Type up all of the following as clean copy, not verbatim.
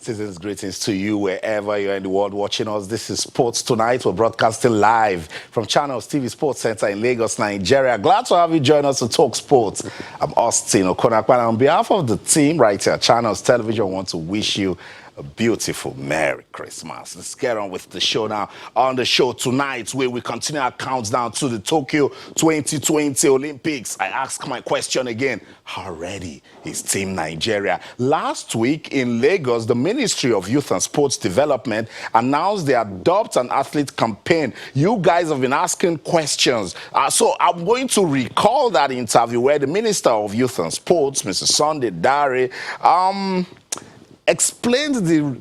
Season's greetings to you wherever you're in the world watching us. This is Sports Tonight. We're broadcasting live from Channels TV Sports Center in Lagos, Nigeria. Glad to have you join us to talk sports. I'm Austin Okonakwana. On behalf of the team right here at Channels Television, I want to wish you a beautiful Merry Christmas. Let's get on with the show now. On the show tonight, where we continue our countdown to the Tokyo 2020 Olympics. I ask my question again. How ready is Team Nigeria? Last week in Lagos, the Ministry of Youth and Sports Development announced the Adopt an Athlete campaign. You guys have been asking questions. So I'm going to recall that interview where the Minister of Youth and Sports, Mr. Sunday Dare, explained the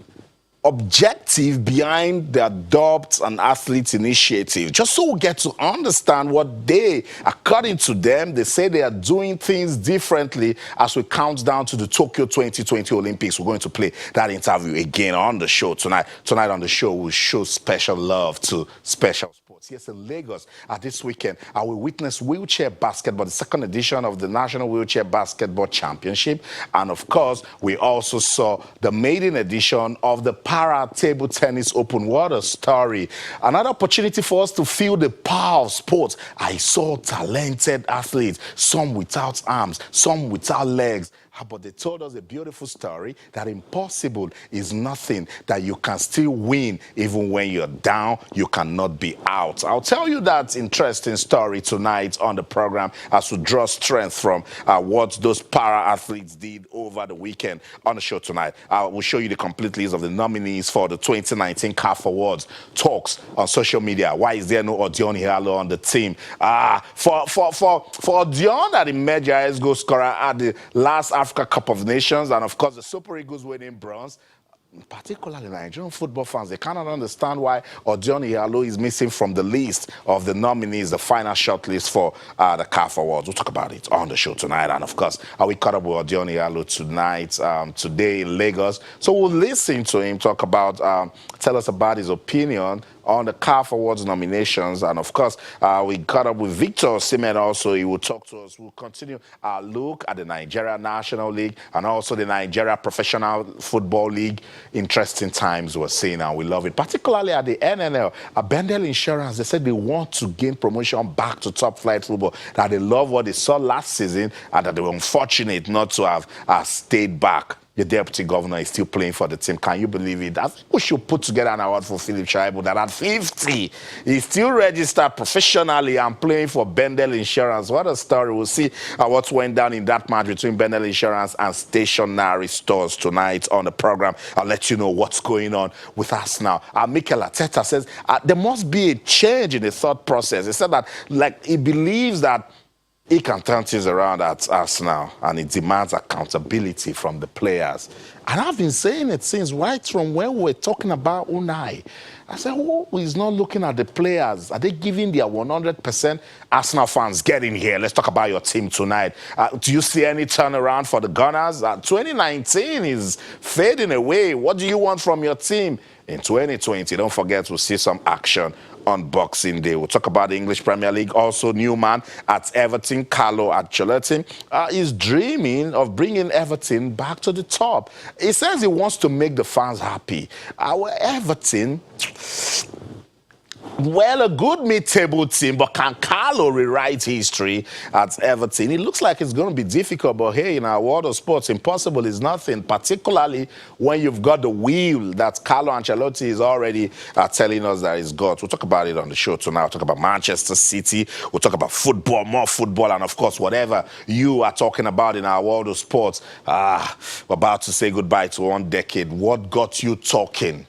objective behind the Adopt an Athlete initiative, just so we get to understand what they, according to them, they say they are doing things differently as we count down to the Tokyo 2020 Olympics. We're going to play that interview again on the show tonight. Tonight on the show, we'll show special love to special sports. Yes, in Lagos this weekend, I will witness wheelchair basketball, the second edition of the National Wheelchair Basketball Championship. And of course, we also saw the maiden edition of the Para Table Tennis Open. What a story. Another opportunity for us to feel the power of sports. I saw talented athletes, some without arms, some without legs. But they told us a beautiful story that impossible is nothing, that you can still win even when you're down, you cannot be out. I'll tell you that interesting story tonight on the program as we draw strength from what those para-athletes did over the weekend on the show tonight. We'll show you the complete list of the nominees for the 2019 CAF Awards. Talks on social media. Why is there no Odion Ighalo on the team? For Odion, that emerged as goal scorer at the last Africa Cup of Nations, and of course the Super Eagles winning bronze, particularly Nigerian football fans, they cannot understand why Odion Ighalo is missing from the list of the nominees, the final shortlist for the CAF Awards. We'll talk about it on the show tonight. And of course, we caught up with Odion Ighalo tonight, today in Lagos. So we'll listen to him talk about, tell us about his opinion on the CAF Awards nominations. And of course, we caught up with Victor Osimhen also. He will talk to us. We'll continue our look at the Nigeria National League and also the Nigeria Professional Football League. Interesting times we're seeing, and we love it. Particularly at the NNL, Bendel Insurance, they said they want to gain promotion back to top flight football, that they love what they saw last season and that they were unfortunate not to have stayed back. The deputy governor is still playing for the team. Can you believe it? I think we should put together an award for Philip Shaibu that at 50, he's still registered professionally and playing for Bendel Insurance. What a story. We'll see what went down in that match between Bendel Insurance and Stationary Stores tonight on the program. I'll let you know what's going on with us now. Mikel Arteta says there must be a change in the thought process. He said that, like, he believes that he can turn things around at Arsenal, and it demands accountability from the players. And I've been saying it since right from when we were talking about Unai. I said, who is not looking at the players? Are they giving their 100%? Arsenal fans, get in here. Let's talk about your team tonight. Do you see any turnaround for the Gunners? 2019 is fading away. What do you want from your team in 2020? Don't forget, we'll see some action on Boxing Day. We'll talk about the English Premier League. Also, new man at Everton, Carlo Ancelotti, is dreaming of bringing Everton back to the top. He says he wants to make the fans happy. Our Everton, well, a good mid-table team, but can Carlo rewrite history at Everton? It looks like it's going to be difficult, but hey, in our world of sports, impossible is nothing, particularly when you've got the wheel that Carlo Ancelotti is already telling us that he's got. We'll talk about it on the show tonight. We'll talk about Manchester City. We'll talk about football, more football, and of course, whatever you are talking about in our world of sports. We're about to say goodbye to one decade. What got you talking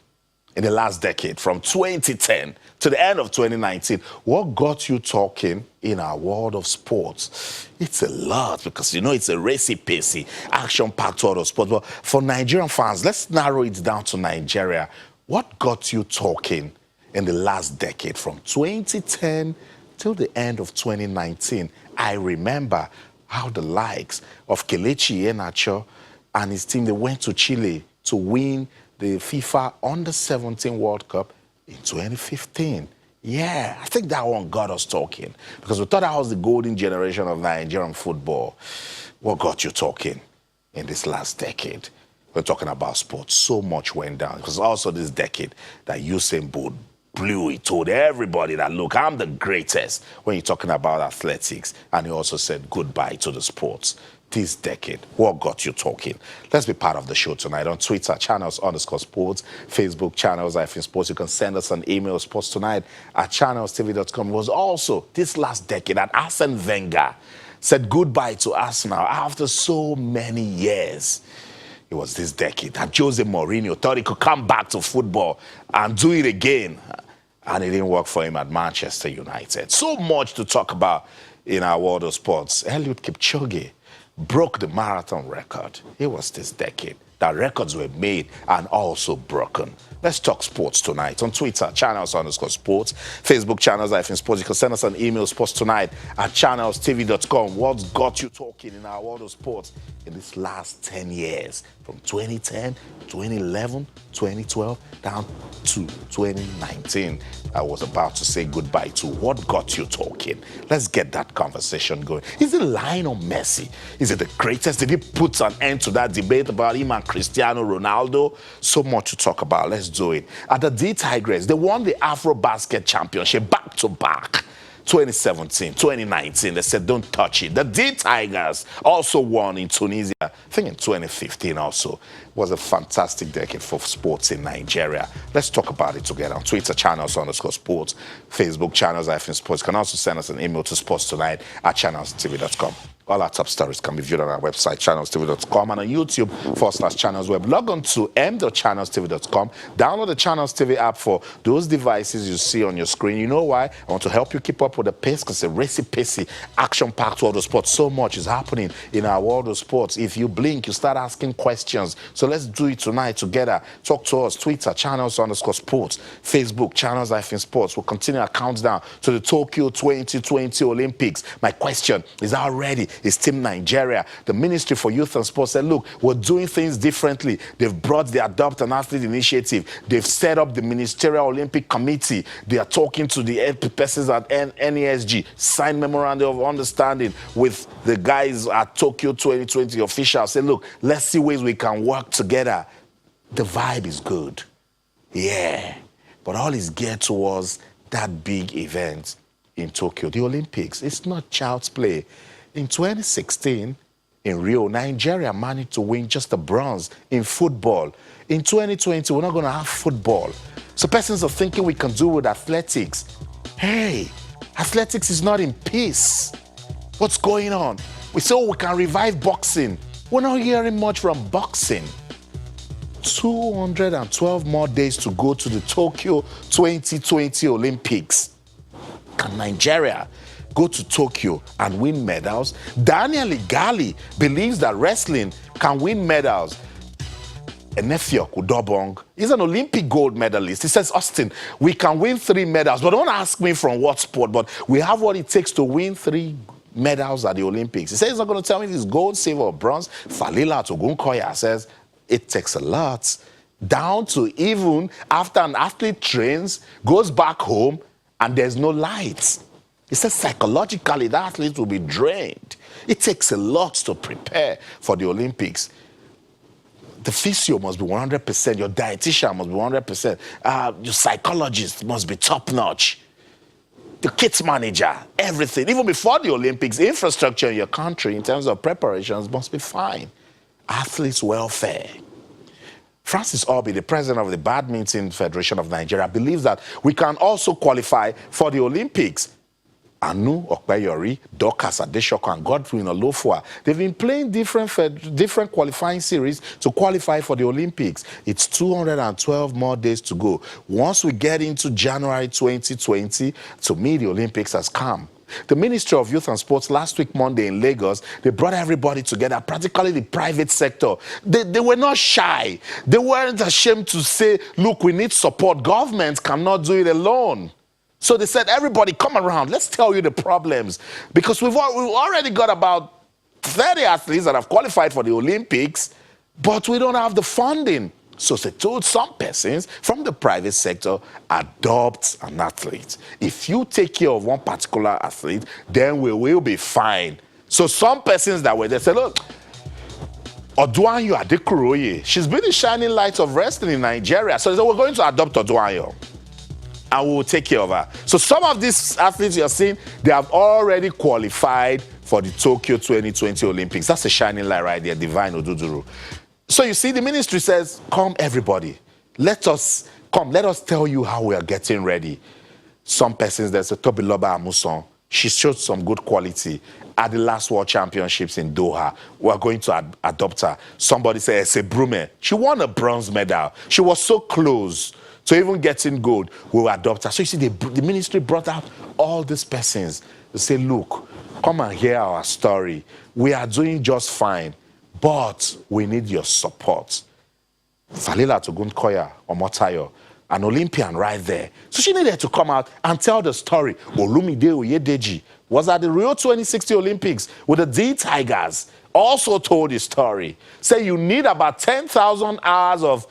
in the last decade, from 2010 to the end of 2019, what got you talking in our world of sports? It's a lot, because, you know, it's a racy-pacey, action-packed world of sports. But for Nigerian fans, let's narrow it down to Nigeria. What got you talking in the last decade, from 2010 till the end of 2019? I remember how the likes of Kelechi Iheanacho and his team, they went to Chile to win the FIFA Under-17 World Cup in 2015. Yeah, I think that one got us talking, because we thought that was the golden generation of Nigerian football. What got you talking in this last decade? we're talking about sports. So much went down. It was also this decade that Usain Bolt blew. He told everybody that, look, I'm the greatest when you're talking about athletics. And he also said goodbye to the sports. This decade, what got you talking? Let's be part of the show tonight on Twitter, channels_sports, Facebook, channels-sports. You can send us an email, sportstonight@channelstv.com. It was also this last decade that Arsene Wenger said goodbye to Arsenal after so many years. It was this decade that Jose Mourinho thought he could come back to football and do it again. And it didn't work for him at Manchester United. So much to talk about in our world of sports. Eliud Kipchoge broke the marathon record. It was this decade that records were made and also broken. Let's talk sports tonight on Twitter, channels_sports, Facebook, channels-sports. You can send us an email, sportstonight@channelstv.com. What's got you talking in our world of sports in this last 10 years? From 2010, 2011, 2012, down to 2019. I was about to say goodbye to what got you talking. Let's get that conversation going. Is it Lionel Messi? Is it the greatest? Did he put an end to that debate about him and Cristiano Ronaldo? So much to talk about. Let's do it. At the D Tigers, they won the AfroBasket Championship back-to-back. 2017, 2019, they said don't touch it. The D Tigers also won in Tunisia, I think in 2015 also. It was a fantastic decade for sports in Nigeria. Let's talk about it together on Twitter, channels_sports, Facebook, channels-sports. You can also send us an email to sportstonight@channelstv.com. All our top stories can be viewed on our website, channelstv.com, and on YouTube, /channelsweb. Log on to m.channelstv.com. Download the Channels TV app for those devices you see on your screen. You know why? I want to help you keep up with the pace because it's a racy-pacey, action-packed world of sports. So much is happening in our world of sports. If you blink, you start asking questions. So let's do it tonight together. Talk to us, Twitter, channels_sports, Facebook, channels-sports. We'll continue our countdown to the Tokyo 2020 Olympics. My question is, how ready is Team Nigeria? The Ministry for Youth and Sports said, look, we're doing things differently. They've brought the Adopt an Athlete initiative. They've set up the Ministerial Olympic Committee. They are talking to the persons at NESG, signed memorandum of understanding with the guys at Tokyo 2020 officials. Say, look, let's see ways we can work together. The vibe is good. Yeah. But all is geared towards that big event in Tokyo, the Olympics. It's not child's play. In 2016, in Rio, Nigeria managed to win just a bronze in football. In 2020, we're not going to have football. So persons are thinking we can do with athletics. Hey, athletics is not in peace. What's going on? We say, oh, we can revive boxing. We're not hearing much from boxing. 212 more days to go to the Tokyo 2020 Olympics. Can Nigeria go to Tokyo and win medals? Daniel Igali believes that wrestling can win medals. Enefio Kudobong is an Olympic gold medalist. He says, Austin, we can win 3 medals, but don't ask me from what sport, but we have what it takes to win 3 medals at the Olympics. He says he's not going to tell me if it's gold, silver, or bronze. Falila Togunkoya says it takes a lot. Down to even after an athlete trains, goes back home, and there's no lights. He says psychologically, the athlete will be drained. It takes a lot to prepare for the Olympics. The physio must be 100%. Your dietitian must be 100%. Your psychologist must be top-notch. The kids manager, everything. Even before the Olympics, infrastructure in your country in terms of preparations must be fine. Athletes' welfare. Francis Obi, the president of the Badminton Federation of Nigeria, believes that we can also qualify for the Olympics. Anu Okpeyori, Dorcas Adeshoko, and Godwin Olofua, they've been playing different qualifying series to qualify for the Olympics. It's 212 more days to go. Once we get into January 2020, to me, the Olympics has come. The Ministry of Youth and Sports last week, Monday in Lagos, they brought everybody together, practically the private sector. They were not shy. They weren't ashamed to say, look, we need support. Government cannot do it alone. So they said, everybody come around. Let's tell you the problems. Because we've already got about 30 athletes that have qualified for the Olympics, but we don't have the funding. So they told some persons from the private sector, adopt an athlete. If you take care of one particular athlete, then we will be fine. So some persons that were there said, look, Oduanyo Adekuroye. She's been the shining light of wrestling in Nigeria. So they said, we're going to adopt Oduanyo and we will take care of her. So some of these athletes you're seeing, they have already qualified for the Tokyo 2020 Olympics. That's a shining light right there, Divine Oduduru. So you see, the ministry says, come everybody. Let us tell you how we are getting ready. Some persons, there's a Tobiloba Amuson. She showed some good quality at the last World Championships in Doha. We're going to adopt her. Somebody said, Ese Brume. She won a bronze medal. She was so close to even getting gold. We will adopt her. So you see, the ministry brought out all these persons to say, look, come and hear our story. We are doing just fine, but we need your support. Falila Togunkoya Omotayo, an Olympian right there. So she needed to come out and tell the story. Olumide Oyedeji was at the Rio 2060 Olympics with the D Tigers. Also told his story. Say you need about 10,000 hours of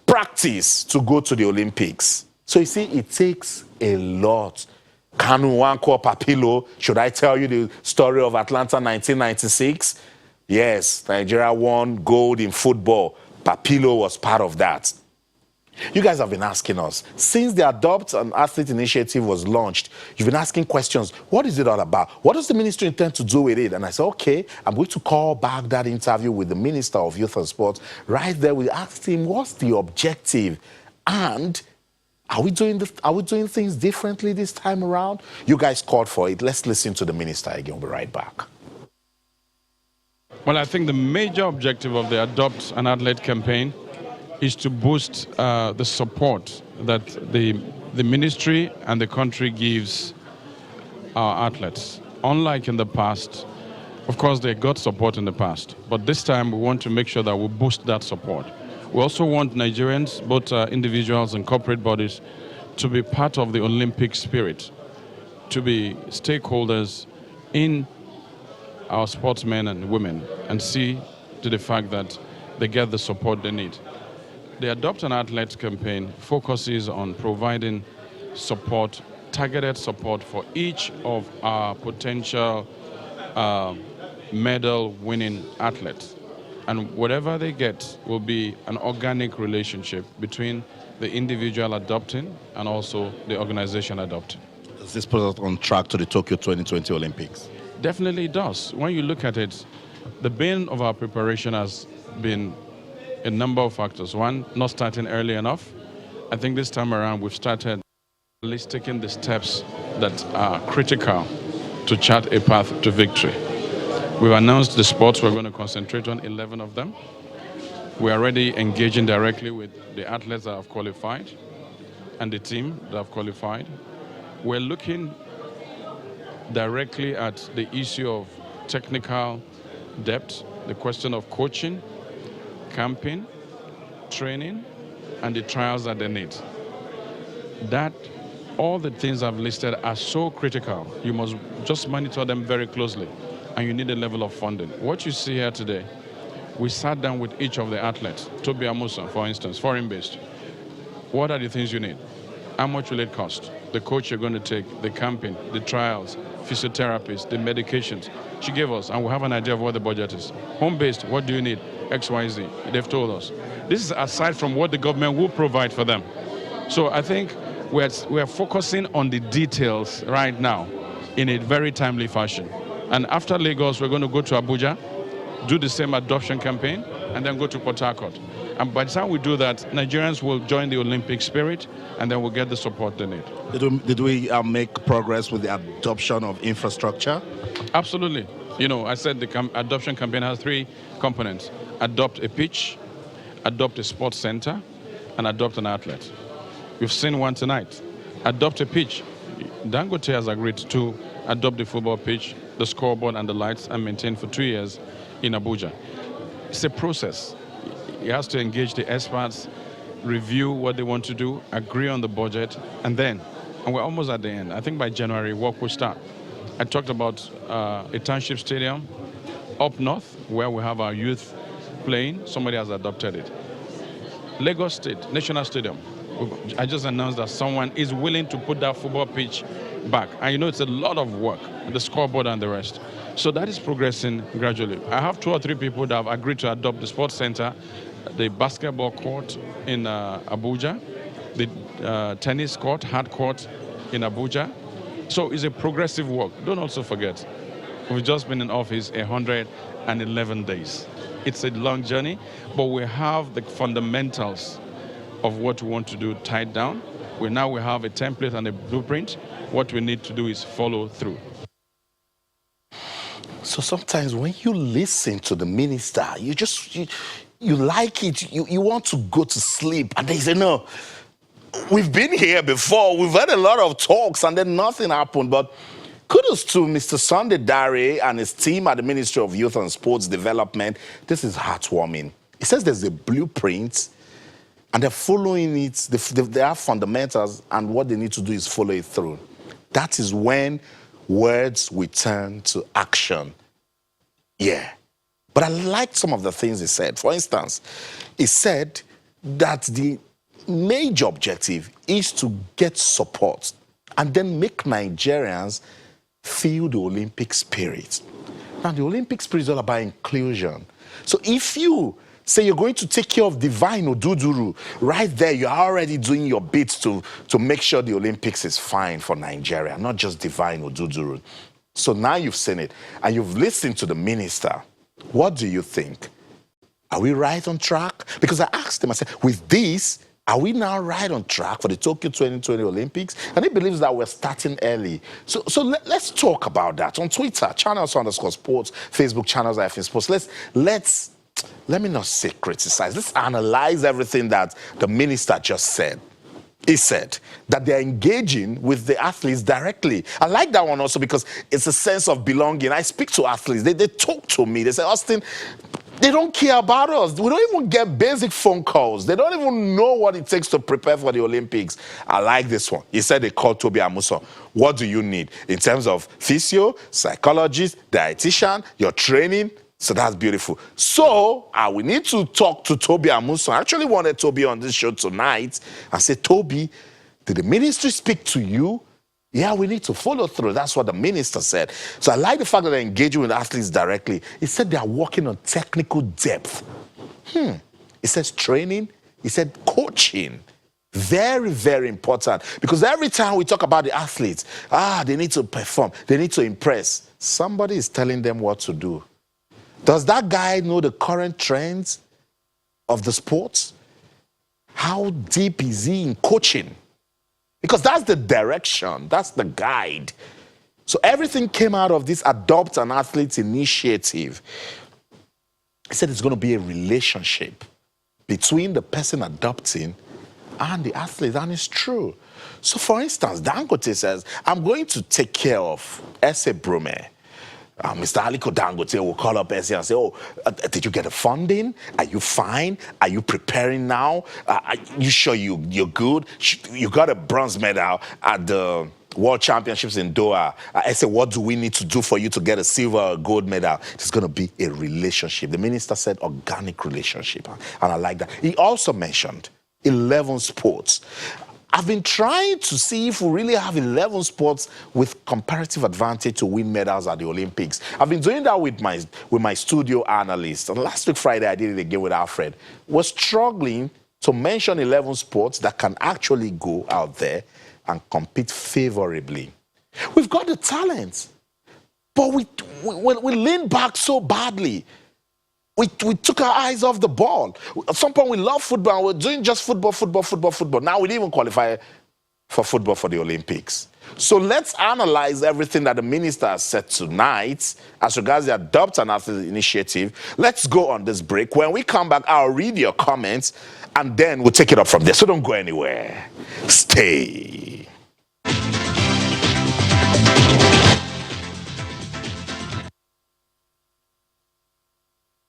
practice to go to the Olympics. So you see, it takes a lot. Kanu Nwankwo Papilo, should I tell you the story of Atlanta 1996? Yes, Nigeria won gold in football. Papilo was part of that. You guys have been asking us, since the Adopt an Athlete initiative was launched, you've been asking questions. What is it all about? What does the ministry intend to do with it? And I said, okay, I'm going to call back that interview with the Minister of Youth and Sports. Right there, we asked him, what's the objective? And are we doing things differently this time around? You guys called for it. Let's listen to the minister again. We'll be right back. Well, I think the major objective of the Adopt an Athlete campaign is to boost the support that the ministry and the country gives our athletes. Unlike in the past, of course, they got support in the past, but this time we want to make sure that we boost that support. We also want Nigerians, both individuals and corporate bodies, to be part of the Olympic spirit, to be stakeholders in our sportsmen and women, and see to the fact that they get the support they need. The Adopt an Athlete campaign focuses on providing support, targeted support for each of our potential medal-winning athletes. And whatever they get will be an organic relationship between the individual adopting and also the organization adopting. Does this put us on track to the Tokyo 2020 Olympics? Definitely it does. When you look at it, the bane of our preparation has been a number of factors. One, not starting early enough. I think this time around we've started at least taking the steps that are critical to chart a path to victory. We've announced the sports we're going to concentrate on, 11 of them. We're already engaging directly with the athletes that have qualified and the team that have qualified. We're looking directly at the issue of technical depth, the question of coaching, camping, training, and the trials that they need. That, all the things I've listed are so critical. You must just monitor them very closely, and you need a level of funding. What you see here today, we sat down with each of the athletes. Tobi Amusan, for instance, foreign-based. What are the things you need? How much will it cost? The coach you're going to take, the camping, the trials, physiotherapists, the medications. She gave us, and we have an idea of what the budget is. Home-based, what do you need? X, Y, Z. They've told us. This is aside from what the government will provide for them. So I think we're focusing on the details right now in a very timely fashion. And after Lagos, we're going to go to Abuja, do the same adoption campaign, and then go to Port Harcourt. And by the time we do that, Nigerians will join the Olympic spirit, and then we'll get the support they need. Did we make progress with the adoption of infrastructure? Absolutely. You know, I said the adoption campaign has 3 components. Adopt a pitch, adopt a sports center, and adopt an athlete. We've seen one tonight. Adopt a pitch. Dangote has agreed to adopt the football pitch, the scoreboard, and the lights, and maintain for 2 years in Abuja. It's a process. He has to engage the experts, review what they want to do, agree on the budget, and we're almost at the end. I think by January, work will start. I talked about a township stadium up north where we have our youth playing. Somebody has adopted it. Lagos State, National Stadium. I just announced that someone is willing to put that football pitch back. And you know, it's a lot of work, the scoreboard and the rest. So that is progressing gradually. I have 2 or 3 people that have agreed to adopt the sports center, the basketball court in Abuja, the tennis court, hard court in Abuja. So it's a progressive work. Don't also forget, we've just been in office 111 days. It's a long journey, but we have the fundamentals of what we want to do tied down. We have a template and a blueprint. What we need to do is follow through. So sometimes when you listen to the minister, you like it, you want to go to sleep, and they say, no, we've been here before, we've had a lot of talks, and then nothing happened. But kudos to Mr. Sunday Dare and his team at the Ministry of Youth and Sports Development. This is heartwarming. It says there's a blueprint, and they're following it. They have fundamentals, and what they need to do is follow it through. That is when words will turn to action. Yeah. But I liked some of the things he said. For instance, he said that the major objective is to get support and then make Nigerians feel the Olympic spirit. Now, the Olympic spirit is all about inclusion. So if you say you're going to take care of Divine Oduduru, right there, you're already doing your bit to make sure the Olympics is fine for Nigeria, not just Divine Oduduru. So now you've seen it, and you've listened to the minister. What do you think? Are we right on track? Because I asked him, I said, with this, are we now right on track for the Tokyo 2020 Olympics? And he believes that we're starting early. So let's talk about that. On Twitter, channels_sports, Facebook, channels IFN Sports. Let me not say criticize. Let's analyze everything that the minister just said. He said that they're engaging with the athletes directly. I like that one also because it's a sense of belonging. I speak to athletes. They talk to me. They say, Austin, they don't care about us. We don't even get basic phone calls. They don't even know what it takes to prepare for the Olympics. I like this one. He said they called Toby Amusan. What do you need in terms of physio, psychologist, dietitian, your training? So that's beautiful. So we need to talk to Toby Amusan. I actually wanted Toby on this show tonight and say, Toby, did the ministry speak to you? Yeah, we need to follow through. That's what the minister said. So I like the fact that they're engaging with athletes directly. He said they are working on technical depth. He says training. He said coaching. Very, very important. Because every time we talk about the athletes, they need to perform. They need to impress. Somebody is telling them what to do. Does that guy know the current trends of the sports? How deep is he in coaching? Because that's the direction, that's the guide. So everything came out of this Adopt an Athlete initiative. He said it's going to be a relationship between the person adopting and the athlete, and it's true. So for instance, Dangote says, I'm going to take care of Ese Brume. Mr. Aliko Dangote will call up Essie and say, did you get the funding? Are you fine? Are you preparing now? Are you sure you're good? You got a bronze medal at the World Championships in Doha. I said, what do we need to do for you to get a silver or gold medal? It's going to be a relationship. The minister said organic relationship, and I like that. He also mentioned 11 sports. I've been trying to see if we really have 11 sports with comparative advantage to win medals at the Olympics. I've been doing that with my studio analyst. And last week, Friday, I did it again with Alfred. We're struggling to mention 11 sports that can actually go out there and compete favorably. We've got the talent, but we lean back so badly. We took our eyes off the ball. At some point, we love football, and we're doing just football. Now we didn't even qualify for football for the Olympics. So let's analyze everything that the minister has said tonight as regards the Adopt an Athlete initiative. Let's go on this break. When we come back, I'll read your comments, and then we'll take it up from there. So don't go anywhere. Stay.